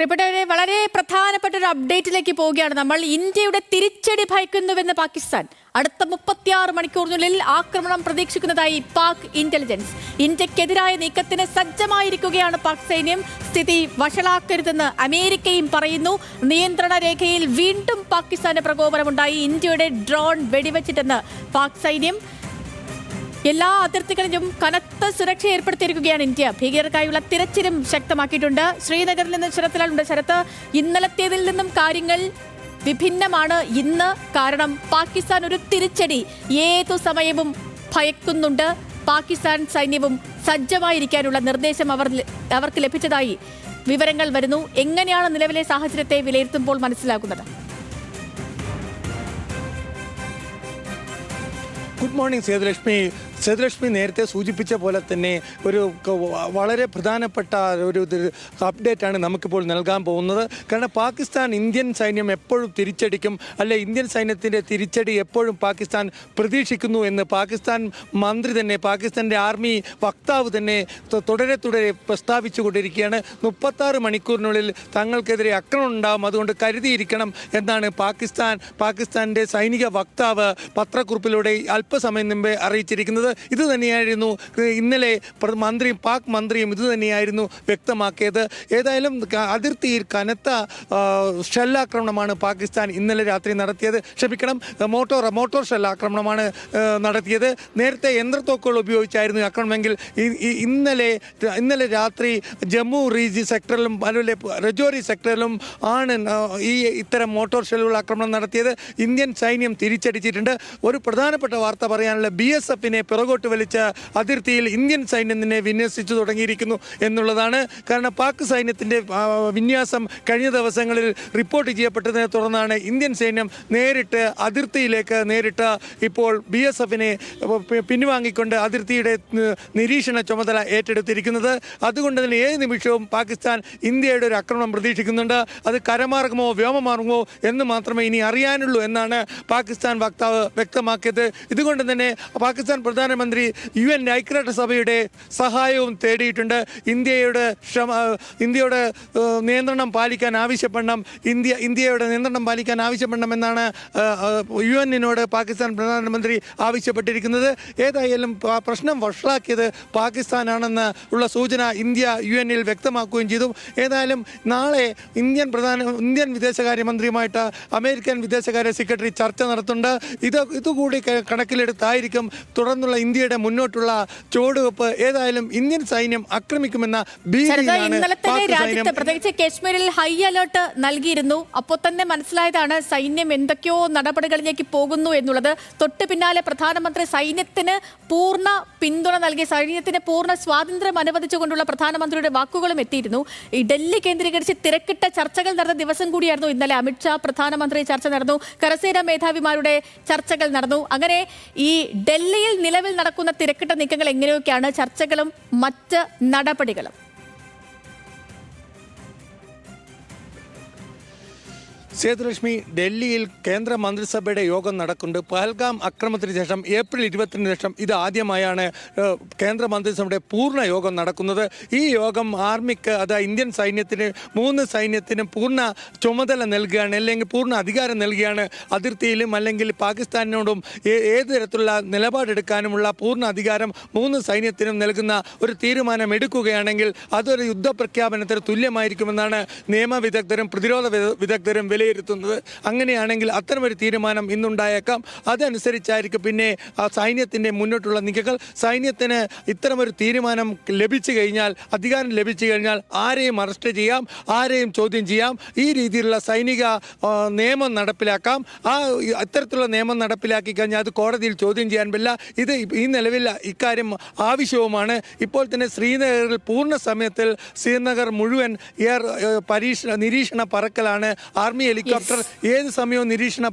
പ്രിയപ്പെട്ടവരെ, വളരെ പ്രധാനപ്പെട്ട ഒരു അപ്ഡേറ്റിലേക്ക് പോവുകയാണ് നമ്മൾ. ഇന്ത്യയുടെ തിരിച്ചടി ഭയക്കുന്നുവെന്ന് പാകിസ്ഥാൻ. അടുത്ത 36 മണിക്കൂറിനുള്ളിൽ ആക്രമണം പ്രതീക്ഷിക്കുന്നതായി പാക് ഇന്റലിജൻസ്. ഇന്ത്യക്കെതിരായ നീക്കത്തിന് സജ്ജമായിരിക്കുകയാണ് പാക് സൈന്യം. സ്ഥിതി വഷളാക്കരുതെന്ന് അമേരിക്കയും പറയുന്നു. നിയന്ത്രണ രേഖയിൽ വീണ്ടും പാകിസ്ഥാന്റെ പ്രകോപനമുണ്ടായി. ഇന്ത്യയുടെ ഡ്രോൺ വെടിവെച്ചിട്ടെന്ന് പാക് സൈന്യം. എല്ലാ അതിർത്തികളിലും കനത്ത സുരക്ഷ ഏർപ്പെടുത്തിയിരിക്കുകയാണ് ഇന്ത്യ. ഭീകരർക്കായുള്ള തിരച്ചിലും ശക്തമാക്കിയിട്ടുണ്ട്. ശ്രീനഗറിൽ നിന്ന് ശരത്ലാലുണ്ട്. ശരത്ത്, ഇന്നലത്തേതിൽ നിന്നും കാര്യങ്ങൾ വിഭിന്നമാണ് ഇന്ന്. കാരണം പാകിസ്ഥാൻ ഒരു തിരിച്ചടി ഏതു സമയവും ഭയക്കുന്നുണ്ട്. പാകിസ്ഥാൻ സൈന്യവും സജ്ജമായിരിക്കാനുള്ള നിർദ്ദേശം അവർക്ക് ലഭിച്ചതായി വിവരങ്ങൾ വരുന്നു. എങ്ങനെയാണ് നിലവിലെ സാഹചര്യത്തെ വിലയിരുത്തുമ്പോൾ മനസ്സിലാക്കുന്നത്? ഗുഡ് മോർണിംഗ് സേതുലക്ഷ്മി നേരത്തെ സൂചിപ്പിച്ച പോലെ തന്നെ ഒരു വളരെ പ്രധാനപ്പെട്ട ഒരു അപ്ഡേറ്റാണ് നമുക്കിപ്പോൾ നൽകാൻ പോകുന്നത്. കാരണം പാകിസ്ഥാൻ ഇന്ത്യൻ സൈന്യം എപ്പോഴും തിരിച്ചടിക്കും, അല്ലെ ഇന്ത്യൻ സൈന്യത്തിൻ്റെ തിരിച്ചടി എപ്പോഴും പാകിസ്ഥാൻ പ്രതീക്ഷിക്കുന്നു എന്ന് പാകിസ്ഥാൻ മന്ത്രി തന്നെ, പാകിസ്ഥാൻ്റെ ആർമി വക്താവ് തന്നെ തുടരെ പ്രസ്താവിച്ചു കൊണ്ടിരിക്കുകയാണ്. 36 മണിക്കൂറിനുള്ളിൽ തങ്ങൾക്കെതിരെ ആക്രമണം ഉണ്ടാകും, അതുകൊണ്ട് കരുതിയിരിക്കണം എന്നാണ് പാകിസ്ഥാൻ്റെ സൈനിക വക്താവ് പത്രക്കുറിപ്പിലൂടെ അല്പസമയം മുമ്പേ അറിയിച്ചിരിക്കുന്നത്. ഇത് തന്നെയായിരുന്നു ഇന്നലെ പാക് മന്ത്രിയും ഇത് തന്നെയായിരുന്നു വ്യക്തമാക്കിയത്. ഏതായാലും അതിർത്തിയിൽ കനത്ത ഷെല്ലാക്രമണമാണ് പാകിസ്ഥാൻ ഇന്നലെ രാത്രി നടത്തിയത്. മോട്ടോർ ഷെല്ലാക്രമണമാണ് നടത്തിയത്. നേരത്തെ യന്ത്രത്തോക്കുകൾ ഉപയോഗിച്ചായിരുന്നു ആക്രമണമെങ്കിൽ ഇന്നലെ രാത്രി ജമ്മു സെക്ടറിലും അതുപോലെ രജോരി സെക്ടറിലും ആണ് ഇത്തരം മോട്ടോർ ഷെല്ലുകൾ ആക്രമണം നടത്തിയത്. ഇന്ത്യൻ സൈന്യം തിരിച്ചടിച്ചിട്ടുണ്ട്. ഒരു പ്രധാനപ്പെട്ട വാർത്ത പറയാനുള്ള BSFനെ പിറകോട്ട് വലിച്ച അതിർത്തിയിൽ ഇന്ത്യൻ സൈന്യം തന്നെ വിന്യസിച്ചു തുടങ്ങിയിരിക്കുന്നു എന്നുള്ളതാണ്. കാരണം പാക് സൈന്യത്തിൻ്റെ വിന്യാസം കഴിഞ്ഞ ദിവസങ്ങളിൽ റിപ്പോർട്ട് ചെയ്യപ്പെട്ടതിനെ തുടർന്നാണ് ഇന്ത്യൻ സൈന്യം അതിർത്തിയിലേക്ക് ഇപ്പോൾ BSFനെ പിൻവാങ്ങിക്കൊണ്ട് അതിർത്തിയുടെ നിരീക്ഷണ ചുമതല ഏറ്റെടുത്തിരിക്കുന്നത്. അതുകൊണ്ട് തന്നെ ഏത് നിമിഷവും പാകിസ്ഥാൻ ഇന്ത്യയുടെ ഒരു ആക്രമണം പ്രതീക്ഷിക്കുന്നുണ്ട്. അത് കരമാർഗമോ വ്യോമമാർഗമോ എന്ന് മാത്രമേ ഇനി അറിയാനുള്ളൂ എന്നാണ് പാകിസ്ഥാൻ വക്താവ് വ്യക്തമാക്കിയത്. ഇതുകൊണ്ട് തന്നെ പാകിസ്ഥാൻ പ്രധാനമന്ത്രി UN ഐക്യരാഷ്ട്രസഭയുടെ സഹായവും തേടിയിട്ടുണ്ട്. ഇന്ത്യയുടെ നിയന്ത്രണം പാലിക്കാൻ ആവശ്യപ്പെടണം, ഇന്ത്യയുടെ നിയന്ത്രണം പാലിക്കാൻ ആവശ്യപ്പെടണമെന്നാണ് UN-നോട് പാകിസ്ഥാൻ പ്രധാനമന്ത്രി ആവശ്യപ്പെട്ടിരിക്കുന്നത്. ഏതായാലും പ്രശ്നം വഷളാക്കിയത് പാകിസ്ഥാനാണെന്ന് ഉള്ള സൂചന ഇന്ത്യ UN-ൽ വ്യക്തമാക്കുകയും ചെയ്തു. ഏതായാലും നാളെ ഇന്ത്യൻ വിദേശകാര്യമന്ത്രിയുമായിട്ട് അമേരിക്കൻ വിദേശകാര്യ സെക്രട്ടറി ചർച്ച നടത്തുന്നുണ്ട്. ഇതുകൂടി കണക്കിലെടുത്തായിരിക്കും തുടർന്നുള്ള ഇന്ത്യയുടെ മുന്നോട്ടുള്ള ചുവടുവെപ്പ്. ഏതായാലും ഇന്ത്യൻ സൈന്യം ആക്രമിക്കുമെന്ന രാജ്യത്ത് പ്രത്യേകിച്ച് കാശ്മീരിൽ ഹൈ അലേർട്ട് നൽകിയിരുന്നു. അപ്പോൾ തന്നെ മനസ്സിലായതാണ് സൈന്യം എന്തൊക്കെയോ നടപടികളിലേക്ക് പോകുന്നു എന്നുള്ളത്. തൊട്ട് പിന്നാലെ പ്രധാനമന്ത്രി സൈന്യത്തിന് പൂർണ്ണ പിന്തുണ നൽകി, സൈന്യത്തിന് പൂർണ്ണ സ്വാതന്ത്ര്യം അനുവദിച്ചുകൊണ്ടുള്ള പ്രധാനമന്ത്രിയുടെ വാക്കുകളും എത്തിയിരുന്നു. ഈ ഡൽഹി കേന്ദ്രീകരിച്ച് തിരക്കിട്ട ചർച്ചകൾ നടന്ന ദിവസം കൂടിയായിരുന്നു ഇന്നലെ. അമിത്ഷാ പ്രധാനമന്ത്രി ചർച്ച നടന്നു, കരസേന മേധാവിമാരുടെ ചർച്ചകൾ നടന്നു. അങ്ങനെ ഈ ഡൽഹിയിൽ നിലവിൽ നടക്കുന്ന തിരക്കിട്ട നീക്കങ്ങൾ എങ്ങനെയൊക്കെയാണ്, ചർച്ചകളും മറ്റ് നടപടികളും? സേതുലക്ഷ്മി, ഡൽഹിയിൽ കേന്ദ്ര മന്ത്രിസഭയുടെ യോഗം നടക്കുന്നുണ്ട്. പഹൽഗാം ആക്രമണത്തിന് ശേഷം ഏപ്രിൽ 22 ശേഷം ഇത് ആദ്യമായാണ് കേന്ദ്ര മന്ത്രിസഭയുടെ പൂർണ്ണ യോഗം നടക്കുന്നത്. ഈ യോഗം ആർമിക്ക്, ഇന്ത്യൻ സൈന്യത്തിന് 3 സൈന്യത്തിനും പൂർണ്ണ ചുമതല നൽകുകയാണ്, അല്ലെങ്കിൽ പൂർണ്ണ അധികാരം നൽകുകയാണ്. അതിർത്തിയിലും അല്ലെങ്കിൽ പാകിസ്ഥാനിനോടും ഏത് തരത്തിലുള്ള നിലപാടെടുക്കാനുമുള്ള പൂർണ്ണ അധികാരം 3 സൈന്യത്തിനും നൽകുന്ന ഒരു തീരുമാനം എടുക്കുകയാണെങ്കിൽ അതൊരു യുദ്ധപ്രഖ്യാപനത്തിന് തുല്യമായിരിക്കുമെന്നാണ് നിയമവിദഗ്ധരും പ്രതിരോധ വിദഗ്ധരും വിലയിരുത്തുന്നത്. അങ്ങനെയാണെങ്കിൽ അത്തരമൊരു തീരുമാനം ഇന്നുണ്ടായേക്കാം. അതനുസരിച്ചായിരിക്കും പിന്നെ സൈന്യത്തിൻ്റെ മുന്നോട്ടുള്ള നീക്കങ്ങൾ. സൈന്യത്തിന് ഇത്തരമൊരു തീരുമാനം അധികാരം ലഭിച്ചു കഴിഞ്ഞാൽ ആരെയും അറസ്റ്റ് ചെയ്യാം, ആരെയും ചോദ്യം ചെയ്യാം. ഈ രീതിയിലുള്ള സൈനിക നിയമം നടപ്പിലാക്കാം. അത്തരത്തിലുള്ള നിയമം നടപ്പിലാക്കി കഴിഞ്ഞാൽ അത് കോടതിയിൽ ചോദ്യം ചെയ്യാൻ പറ്റില്ല. ഇത് ഈ നിലവിൽ ഇക്കാര്യം ആവശ്യവുമാണ്. ഇപ്പോൾ തന്നെ ശ്രീനഗറിൽ പൂർണ്ണ സമയത്തിൽ ശ്രീനഗർ മുഴുവൻ നിരീക്ഷണ പറക്കലാണ്. ആർമി ഹെലികോപ്റ്റർ ഏത് സമയവും നിരീക്ഷണ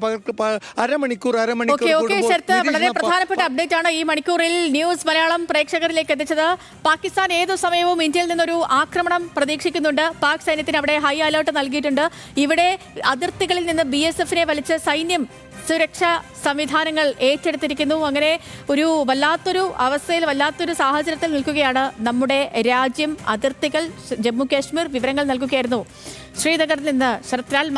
അരമണിക്കൂർ വളരെ പ്രധാനപ്പെട്ട അപ്ഡേറ്റ് ആണ് ഈ മണിക്കൂറിൽ ന്യൂസ് മലയാളം പ്രേക്ഷകരിലേക്ക് എത്തിച്ചത്. പാകിസ്ഥാൻ ഏതു സമയവും ഇന്ത്യയിൽ നിന്നൊരു ആക്രമണം പ്രതീക്ഷിക്കുന്നുണ്ട്. പാക് സൈന്യത്തിന് അവിടെ ഹൈ അലേർട്ട് നൽകിയിട്ടുണ്ട്. ഇവിടെ അതിർത്തികളിൽ നിന്ന് BSFനെ വലിച്ച് സൈന്യം സുരക്ഷാ സംവിധാനങ്ങൾ ഏറ്റെടുത്തിരിക്കുന്നു. അങ്ങനെ ഒരു വല്ലാത്തൊരു അവസ്ഥയിൽ, വല്ലാത്തൊരു സാഹചര്യത്തിൽ നിൽക്കുകയാണ് നമ്മുടെ രാജ്യം. അതിർത്തികൾ, ജമ്മു കാശ്മീർ വിവരങ്ങൾ നൽകുകയായിരുന്നു ശ്രീനഗറിൽ നിന്ന് ശരത് ലാൽ.